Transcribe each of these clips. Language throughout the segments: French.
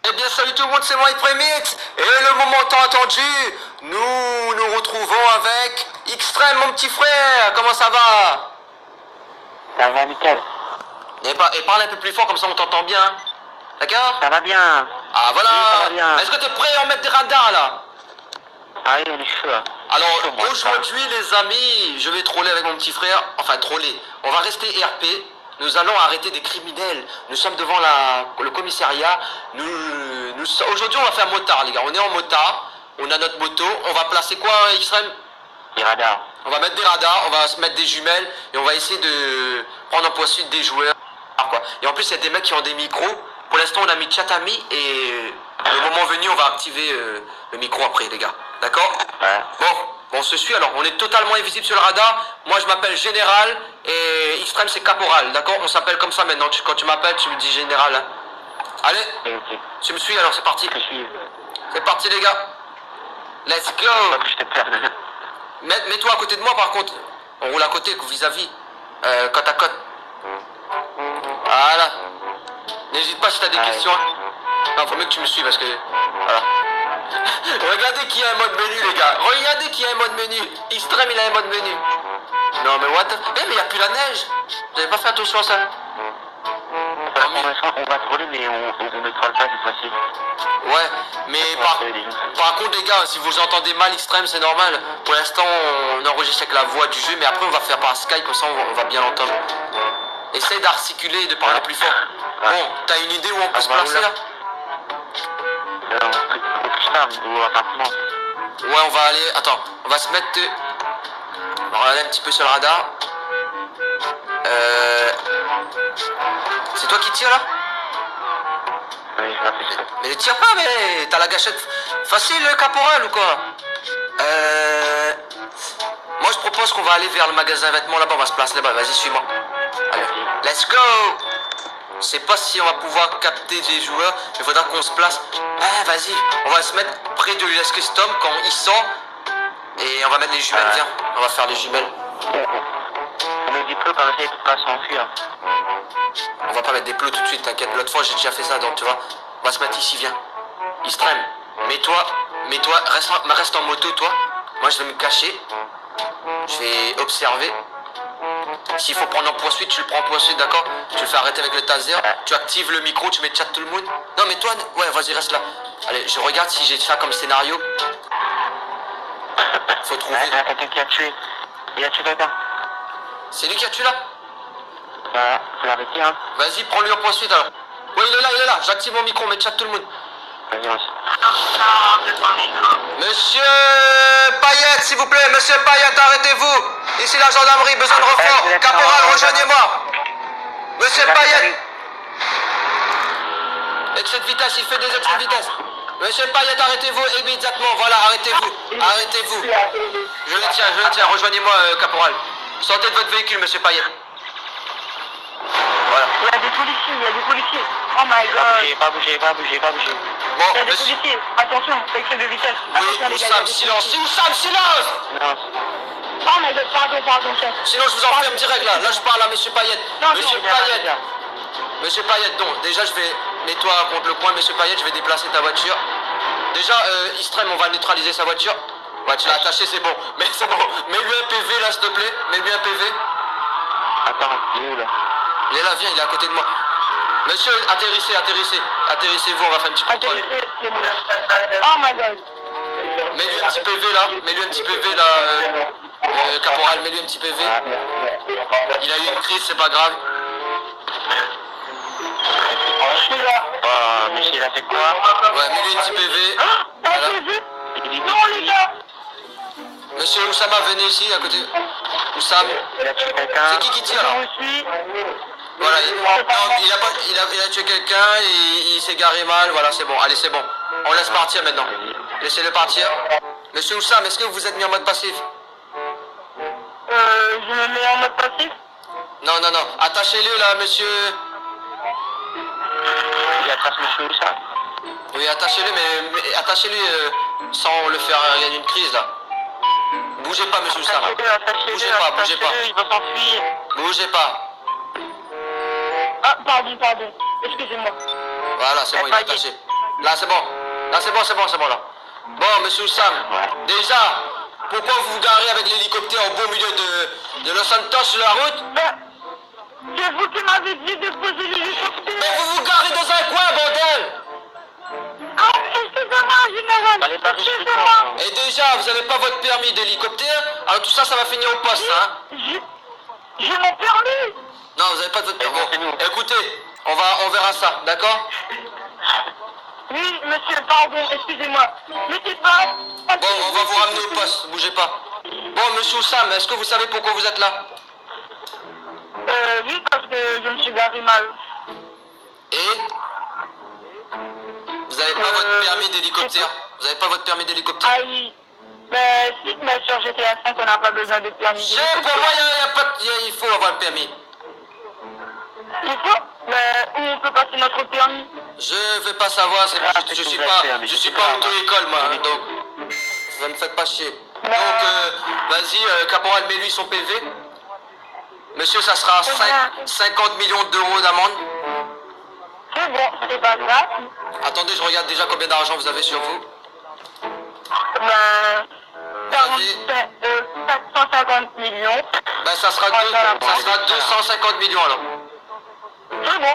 Eh bien salut tout le monde, c'est moi Premix. Et le moment tant attendu, nous nous retrouvons avec Extrême, mon petit frère. Comment ça va? Ça va nickel. Et parle un peu plus fort, comme ça on t'entend bien. D'accord? Ça va bien. Ah voilà. Oui, ça va bien. Est-ce que t'es prêt à en mettre des radars là? Ah oui, on est chaud là. Alors Chaud, moi, aujourd'hui les amis, je vais troller avec mon petit frère. Enfin troller. On va rester RP. Nous allons arrêter des criminels. Nous sommes devant le commissariat. Aujourd'hui on va faire motard les gars. On est en motard. On a notre moto. On va placer quoi Extrême? Les radars. On va mettre des radars. On va se mettre des jumelles. Et on va essayer de prendre en poursuite des joueurs. Quoi. Et en plus il y a des mecs qui ont des micros. Pour l'instant on a mis chat ami. Et le moment venu on va activer le micro après les gars. D'accord? Ouais. Bon, on se suit alors, on est totalement invisible sur le radar. Moi je m'appelle Général et Extrême c'est Caporal, d'accord? On s'appelle comme ça maintenant, quand tu m'appelles tu me dis Général. Hein. Allez, Ok. tu me suis alors, c'est parti. Je suis. C'est parti les gars. Let's Pas go. que je te perde. Mets-toi à côté de moi par contre. On roule à côté, vis-à-vis. Côte à côte. Voilà. N'hésite pas si t'as des questions. Non, faut mieux que tu me suives parce que... Voilà. Regardez qui a un mode menu les gars. Regardez qui a un mode menu. Extrême il a un mode menu. Non mais what the... Eh mais il n'y a plus la neige. Vous avez pas fait attention à ça. On va troller, mais on ne troll pas cette fois-ci. Ouais, mais par contre les gars, si vous entendez mal Extrême c'est normal. Pour l'instant on enregistre avec la voix du jeu, mais après on va faire par Skype, comme ça on va bien l'entendre. Essaye d'articuler et de parler plus fort. Bon, t'as une idée où on peut se placer là? Au Cristal, au appartement. Ouais, on va aller... Attends, on va se mettre... On va aller un petit peu sur le radar. C'est toi qui tires là? Oui, je m'appelle ça. Mais ne tire pas, mais t'as la gâchette facile, le caporal ou quoi? Moi je propose qu'on va aller vers le magasin vêtements là-bas, on va se placer là-bas, vas-y suis-moi. Allez, let's go! Je sais pas si on va pouvoir capter des joueurs, mais il faudra qu'on se place. Ah, vas-y, on va se mettre près de l'US Custom quand il sort. Et on va mettre les jumelles, viens, on va faire les jumelles. On met du peu comme ça, il peut pas s'enfuir. On va pas mettre des plots tout de suite, t'inquiète, l'autre fois j'ai déjà fait ça, donc tu vois. On va se mettre ici, viens. Extrême, mets-toi, reste en moto toi. Moi je vais me cacher. Je vais observer. S'il faut prendre en poursuite, tu le prends en poursuite, d'accord? Tu le fais arrêter avec le taser, tu actives le micro, tu mets chat tout le monde. Non mais toi, ouais vas-y reste là. Allez, je regarde si j'ai ça comme scénario. Faut trouver. Il y a quelqu'un qui a tué. Il a tué quelqu'un. C'est lui qui a tué là? Ouais, faut l'arrêter hein. Vas-y, prends-lui en poursuite alors. Ouais il est là, j'active mon micro, mets chat tout le monde. Vas-y, on Monsieur Payette, s'il vous plaît, monsieur Payette, arrêtez-vous. Ici la gendarmerie, besoin de renfort. Caporal, rejoignez-moi. Monsieur Payette. Excès de vitesse, il fait des excès de vitesse. Monsieur Payette, arrêtez-vous immédiatement. Voilà, arrêtez-vous. Arrêtez-vous. Je le tiens, rejoignez-moi, caporal. Sortez de votre véhicule, monsieur Payette. Voilà. Il y a des policiers. Oh my god. Pas bouger. Bon, Il y a des monsieur... policiers. Attention, excès de vitesse. Oui, Attention, les gars, il y a Oussam, des silence. policiers. Oussam, silence. Non, Oh my god, pardon, chef. Sinon, je vous enferme direct là. Là, je parle à monsieur Payette. Non, Monsieur non, Payette. Monsieur Payette, donc, déjà, je vais... Mets-toi contre le coin, monsieur Payette, je vais déplacer ta voiture. Déjà, Extrême, on va neutraliser sa voiture. Ouais, tu l'as attaché, c'est bon. Mais c'est bon. Mets-lui un PV, là, s'il te plaît. Mets-lui un PV. attends, il est où là? Il est là, viens, il est à côté de moi. Monsieur, atterrissez. Atterrissez-vous, on va faire un petit contrôle. Oh my god. Mets-lui un petit PV, là. Caporal, mets-lui un petit PV. Il a eu une crise, c'est pas grave. Je suis là. Oh, mais il a fait quoi? Ouais, mets-lui un petit PV. Ah, Voilà. j'ai vu. Non, les gars. Monsieur Oussama, venez ici, à côté. Oussam. Il a tué quelqu'un. C'est qui tire, là? Je suis. Voilà, il a tué quelqu'un, il s'est garé mal, voilà, c'est bon. Allez, c'est bon. On laisse partir maintenant. Laissez-le partir. Monsieur Oussam, est-ce que vous êtes mis en mode passif? Je me mets en mode passif. Non. Attachez-le, là, monsieur. Il attache monsieur où ça? Oui, attachez-le, mais attachez-le sans le faire rien d'une crise, là. Bougez pas, monsieur Oussam. Bougez pas. Il va s'enfuir. Bougez pas. Ah, pardon. Excusez-moi. Voilà, c'est bon, il est attaché. Là, c'est bon. Là, c'est bon, là. Bon, monsieur Sam, déjà, pourquoi vous vous garez avec l'hélicoptère au beau milieu de Los Santos sur la route? Ben, c'est vous qui m'avez dit de poser l'hélicoptère. Mais vous vous garez dans un coin, bordel! Ah, excusez-moi, général. Allez, pas Excusez-moi. Et déjà, vous n'avez pas votre permis d'hélicoptère, alors tout ça, ça va finir au poste, hein? J'ai mon permis. Non, vous n'avez pas de votre permis. c'est nous. Bon, écoutez, on verra ça, d'accord? Oui, monsieur, pardon, excusez-moi. Mais c'est pas... Bon, on va vous ramener au poste, bougez pas. Bon, monsieur Sam, est-ce que vous savez pourquoi vous êtes là? Oui, parce que je me suis garé mal. Et vous n'avez pas votre permis d'hélicoptère? Vous n'avez pas votre permis d'hélicoptère? Ah oui. Mais si, bien sûr, GTA 5, on n'a pas besoin de permis. C'est pour moi, il faut avoir le permis. Il faut. Mais où on peut passer notre permis? Je vais pas savoir, je suis pas auto-école moi, hein, donc ça me faites pas chier. Donc vas-y, Caporal, mets-lui son PV. Monsieur, ça sera 50 millions d'euros d'amende. C'est bon, c'est pas grave. Attendez, je regarde déjà combien d'argent vous avez sur vous. Ben, Vas-y. 450 millions. Ben ça sera 250 millions alors. C'est bon.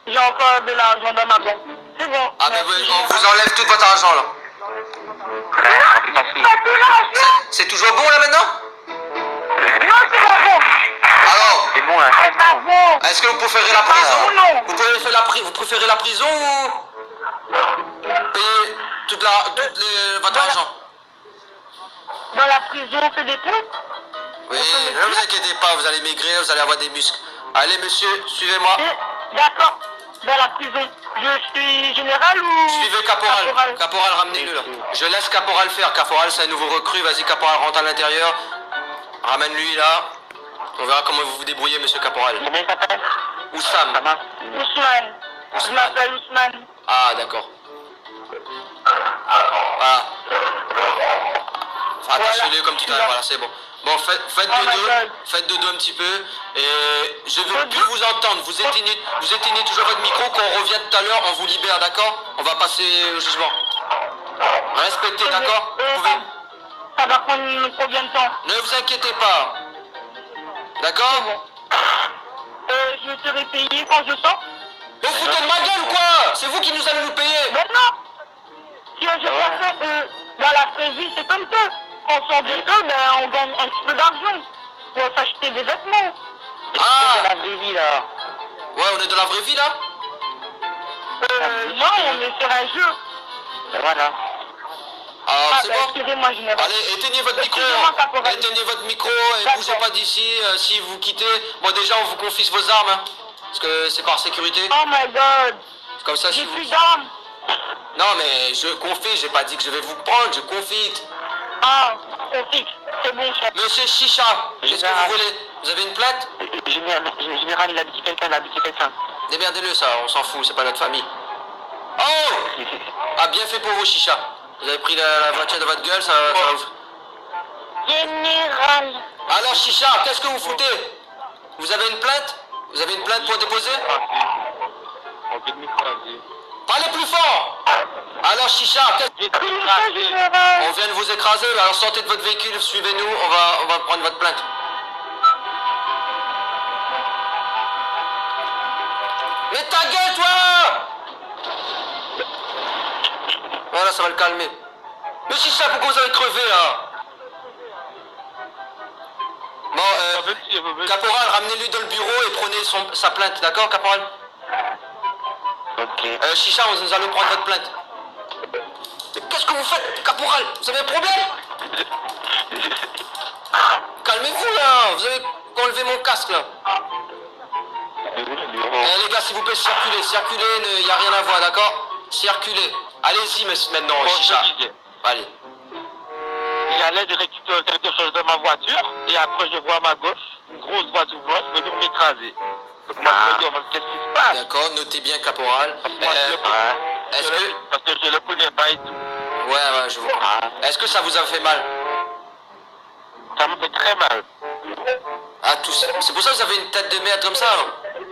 J'ai encore de l'argent dans ma banque. C'est bon. Ah mais Merci. on vous enlève tout votre argent là. Pas tout l'argent. C'est toujours bon là maintenant? Non, c'est pas bon. Alors, C'est bon, là. C'est pas bon. est-ce que vous préférez la bon, prison? non. Vous préférez la prison ou payer votre argent? Dans la prison, on fait des trucs. Oui, ne vous inquiétez pas, vous allez maigrir, vous allez avoir des muscles. Allez monsieur, suivez-moi. D'accord. Dans la prison. Je suis général ou... Suivez Caporal. Caporal, ramenez-le là. Je laisse Caporal faire. Caporal, c'est un nouveau recrue. Vas-y, Caporal, rentre à l'intérieur. Ramène-lui là. On verra comment vous vous débrouillez, monsieur Caporal. Comment il s'appelle? Oussam. Ousmane. Je m'appelle Ousmane. Ah, d'accord. Voilà. Attachez-le comme tout à l'heure, voilà, c'est bon. Bon, faites Oh my dodo, God. faites dodo un petit peu. Et je veux plus vous entendre. Vous éteignez toujours votre micro. Quand on revient tout à l'heure, on vous libère, d'accord? On va passer au jugement. Respectez, d'accord? Vous pouvez... Ça va prendre combien de temps? Ne vous inquiétez pas. D'accord? Je serai payé quand je sors? Mais vous foutez de ma gueule ou quoi? C'est vous qui nous allez nous payer. Mais non! Si je fait dans la vraie vie, c'est comme ça. Quand on sort d'école, ben, on gagne un petit peu d'argent pour s'acheter des vêtements. Ah! C'est la vraie vie, là. Ouais, on est dans la vraie vie là? Non, on est sur un jeu. Et voilà. Ah, c'est ben, bon? excusez-moi, général. Allez, éteignez votre micro. Excusez-moi, Caporal. Éteignez votre micro et D'accord. bougez pas d'ici. Si vous quittez, bon déjà on vous confisque vos armes, hein, parce que c'est par sécurité. Oh my god! C'est comme ça Je si vous... suis d'armes! Non mais je confie, j'ai pas dit que je vais vous prendre, je confie. Ah, on fixe. C'est bon, chef. Monsieur Chicha, qu'est-ce que vous voulez? Vous avez une plainte? Général, il a buté quelqu'un, Démerdez-le ça, on s'en fout, c'est pas notre famille. Oh! Ah bien fait pour vous Chicha. Vous avez pris la voiture de votre gueule, ça va vous... Général. Alors Chicha, qu'est-ce que vous foutez? Vous avez une plainte? Vous avez une plainte pour déposer? Parlez plus fort! Alors Chicha, qu'est-ce que... Comment ça, général? On vient de vous écraser, alors sortez de votre véhicule, suivez-nous, on va prendre votre plainte. Mais ta gueule toi! Voilà, ça va le calmer. Mais Chicha, pourquoi vous avez crevé là? Bon, Caporal, ramenez-lui dans le bureau et prenez sa plainte, d'accord, Caporal? Ok. Chicha, nous allons prendre votre plainte. Mais qu'est-ce que vous faites, Caporal? Vous avez un problème? Calmez-vous là, vous avez enlevé mon casque là. Les gars, s'il vous plaît, circulez, il n'y a rien à voir, d'accord? Circulez. Allez-y maintenant, Chicha. Allez. J'allais de récupérer quelque chose de ma voiture et après je vois à ma gauche une grosse voiture blanche venir m'écraser. Donc moi je me dis, qu'est-ce qui se passe? D'accord, notez bien, Caporal. Est-ce que... Parce que je le connais pas et tout. Ouais, je vois. Est-ce que ça vous a fait mal? Ça me fait très mal. Ah, tous. C'est pour ça que vous avez une tête de merde comme ça, hein.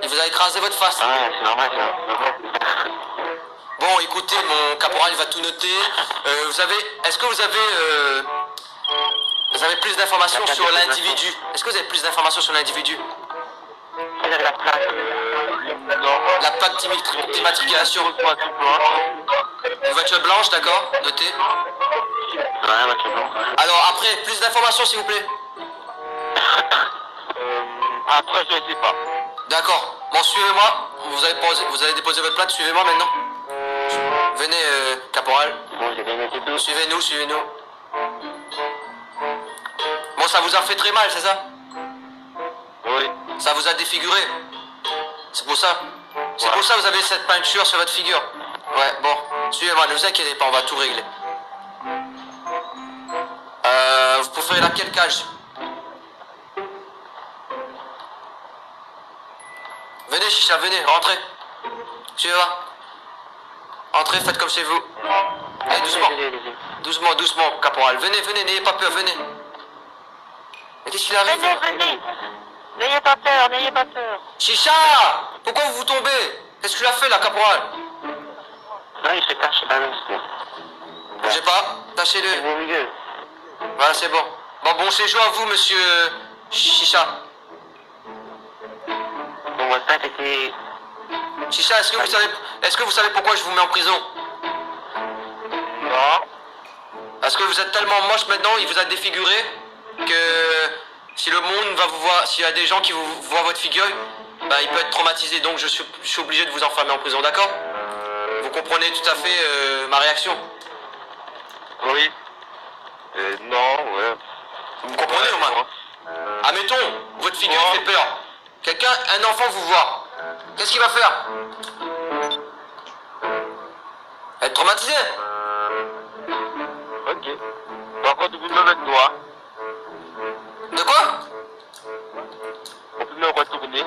Il vous a écrasé votre face. Ouais, c'est normal ça. Bon, écoutez, mon caporal il va tout noter. Est-ce que vous avez plus d'informations sur l'individu? Est-ce que vous avez plus d'informations sur l'individu? Vous avez la plaque. Non. La plaque d'immatriculation. Une voiture blanche, d'accord? Notez. Ouais, voiture blanche. Alors après, plus d'informations s'il vous plaît. Après, je sais pas. D'accord. Bon, suivez-moi. Vous allez déposer votre plaque, suivez-moi maintenant. Venez, caporal. Bon, j'ai bien noté tout. Suivez-nous, suivez-nous. Bon, ça vous a fait très mal, c'est ça? Oui. Ça vous a défiguré? C'est pour ça? C'est pour ça que vous avez cette peinture sur votre figure? Ouais, bon. Suivez-moi, ne vous inquiétez pas, on va tout régler. Vous préférez laquelle cage? Venez, Chicha, venez, rentrez. Suivez-moi. Entrez, faites comme chez vous. Allez, doucement. Doucement, doucement, caporal. Venez, venez, n'ayez pas peur, venez. Mais qu'est-ce qu'il arrive? Venez. N'ayez pas peur, n'ayez pas peur. Chicha! Pourquoi vous tombez? Qu'est-ce que tu as fait là, caporal? Non, il se cache là, Je sais pas, tâchez-le. c'est au milieu. Voilà, c'est bon. Bon séjour à vous, monsieur Chicha. Bon, votre tête était... Chicha, est-ce que vous savez pourquoi je vous mets en prison? Non. Parce que vous êtes tellement moche maintenant, il vous a défiguré, que si le monde va vous voir, s'il y a des gens qui vous voient votre figure, bah, il peut être traumatisé. Donc je suis obligé de vous enfermer en prison, d'accord? Vous comprenez tout à fait ma réaction? Oui. Non, ouais. Vous comprenez au moins? Admettons, votre figure fait peur. Un enfant vous voit. Qu'est-ce qu'il va faire? Être traumatisé? Ok. Par contre, vous me mettez toi. De quoi? On peut me retourner.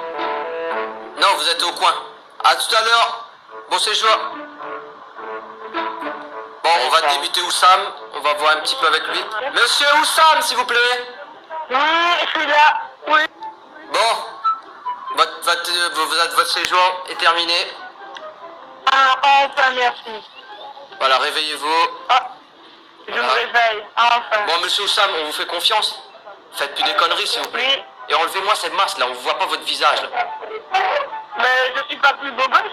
Non, vous êtes au coin. À tout à l'heure. Bon séjour. Bon, on va débuter Oussam. On va voir un petit peu avec lui. Monsieur Oussam, s'il vous plaît. Oui, je suis là. Oui. Bon. Votre séjour est terminé. Ah, enfin, merci. Voilà, réveillez-vous. Ah, je me réveille. Enfin. Bon, monsieur Oussam, on vous fait confiance. Faites plus des conneries, s'il vous plaît. Oui. Et enlevez-moi cette masse là, on ne voit pas votre visage là. Mais je suis pas plus beau gosse.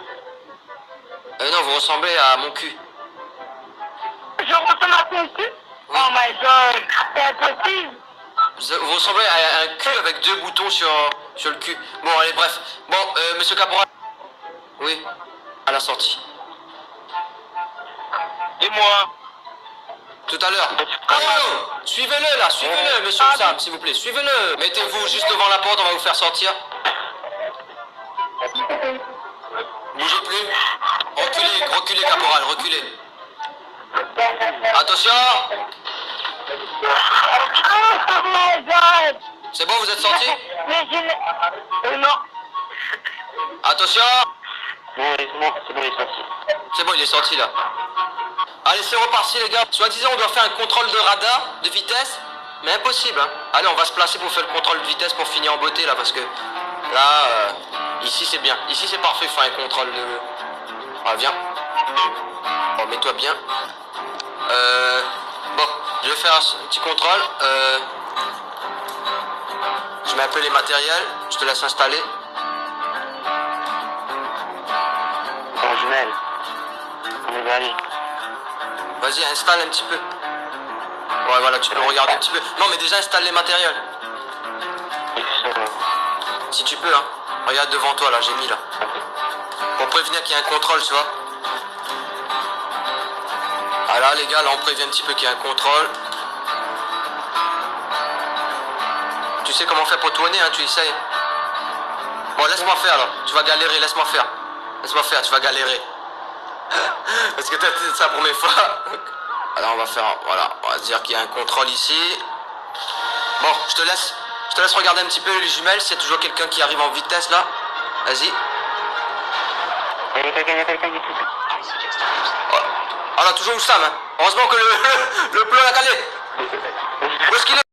Non, vous ressemblez à mon cul. Je ressemble à ton cul. Oh my god, c'est impossible. Vous ressemblez à un cul avec 2 boutons sur le cul. Bon, allez, bref. Bon, monsieur Caporal. Oui, à la sortie. Et moi? Tout à l'heure. Oh, suivez-le là, suivez-le, monsieur Oussam, s'il vous plaît, suivez-le. Mettez-vous juste devant la porte, on va vous faire sortir. Bougez plus. Reculez, reculez, caporal, reculez. Attention. Oh my god. C'est bon, vous êtes sortis? Mais je ne... non. Attention. Non, c'est bon, il est sorti. C'est bon, il est sorti là. Allez, c'est reparti les gars. Soi-disant, on doit faire un contrôle de radar, de vitesse. Mais impossible, hein. Allez, on va se placer pour faire le contrôle de vitesse pour finir en beauté là. Parce que là, ici c'est bien. Ici c'est parfait, faire un contrôle de... Ah, viens. Bon, mets-toi bien. Bon, je vais faire un petit contrôle. Je mets un peu les matériels. Je te laisse installer. Bon, jumelle. On va aller. Vas-y, installe un petit peu. Ouais, voilà, tu peux regarder un petit peu. Non, mais déjà, installe les matériels. Si tu peux, hein. Regarde devant toi, là, j'ai mis, là. Pour prévenir qu'il y a un contrôle, tu vois. Ah là, les gars, là, on prévient un petit peu qu'il y a un contrôle. Tu sais comment faire pour tourner, hein, tu essayes. Bon, laisse-moi faire, là. Tu vas galérer, laisse-moi faire. Laisse-moi faire, tu vas galérer. Parce que t'as fait ça pour mes fois. Alors on va faire, voilà, on va se dire qu'il y a un contrôle ici. Bon, je te laisse regarder un petit peu les jumelles, s'il y a toujours quelqu'un qui arrive en vitesse là. Vas-y. Il y a quelqu'un qui Oh là, toujours Oussam, hein. Heureusement que le plan a calé. Où est-ce qu'il est?